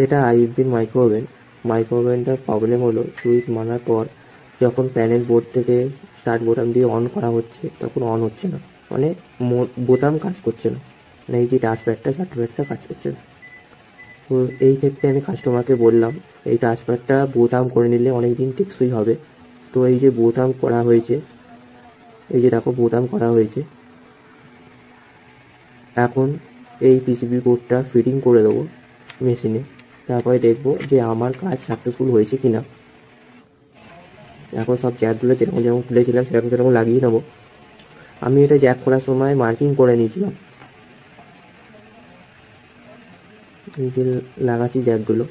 এটা আইএফবির micro oven. Micro ওভেনটার problem হলো switch মারার পর যখন প্যানেল বোর্ড থেকে স্টার্ট বোতাম দিয়ে অন করা হচ্ছে তখন অন হচ্ছে না, মানে বোতাম কাজ করছে না, মানে এই যে টাচপ্যাডটা কাজ করছে না। তো এই ক্ষেত্রে আমি কাস্টমারকে বললাম এই টাচপ্যাডটা বোতাম করে নিলে অনেক দিন টেকসই হবে। তো এই যে বোতাম করা হয়েছে, এই যে দেখো বোতাম করা হয়েছে, এখন এই পিসিবি বোর্ডটা ফিটিং করে দেবো মেশিনে, তারপরে দেখবো যে আমার কাজ সাকসেসফুল হয়েছে কিনা। এখন সব জ্যাকগুলো যেরকম যেরকম খুলেছিলাম সেরকম লাগিয়ে নেবো। আমি এটা জ্যাক করার সময় মার্কিং করে নিয়েছিলাম, এই যে লাগাচ্ছি জ্যাকগুলো।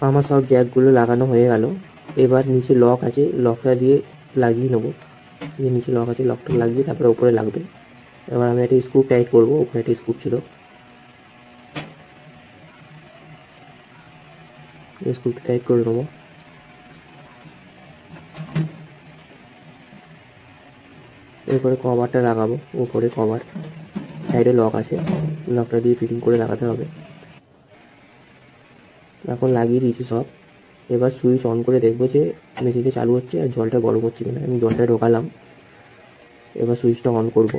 আমার সব জ্যাকগুলো লাগানো হয়ে গেল। এবার নিচে লক আছে, লকটা দিয়ে লাগিয়ে নেবো। যে নিচে লক আছে লকটা লাগিয়ে তারপরে উপরে লাগবে। এবার আমি একটা স্ক্রু টাইট করবো, উপরে একটা স্ক্রু ছিল, স্ক্রুটা টাইট করে নেবো। এরপরে কভারটা লাগাবো, উপরে কভার, সাইডে লক আছে, লকটা দিয়ে ফিটিং করে লাগাতে হবে। এখন লাগিয়ে দিয়েছি সব। এবার সুইচ অন করে দেখবো যে মেশিনটা চালু হচ্ছে আর জলটা গরম হচ্ছে কিনা। আমি জলটা ঢোকালাম, এবার সুইচটা অন করব,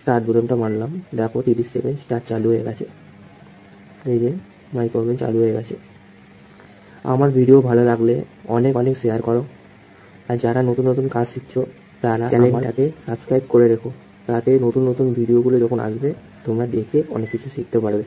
স্টার্ট বোতামটা মারলাম, দেখো 30 সেকেন্ড স্টার্ট চালু হয়ে গেছে। এই যে মাইক্রো ওভেন চালু হয়ে গেছে। আমার ভিডিও ভালো লাগলে অনেক অনেক শেয়ার করো, আর যারা নতুন নতুন কাজ শিখছো তারা চ্যানেলটাকে সাবস্ক্রাইব করে রেখো, তাতে নতুন নতুন ভিডিওগুলো যখন আসবে তোমরা দেখে অনেক কিছু শিখতে পারবে।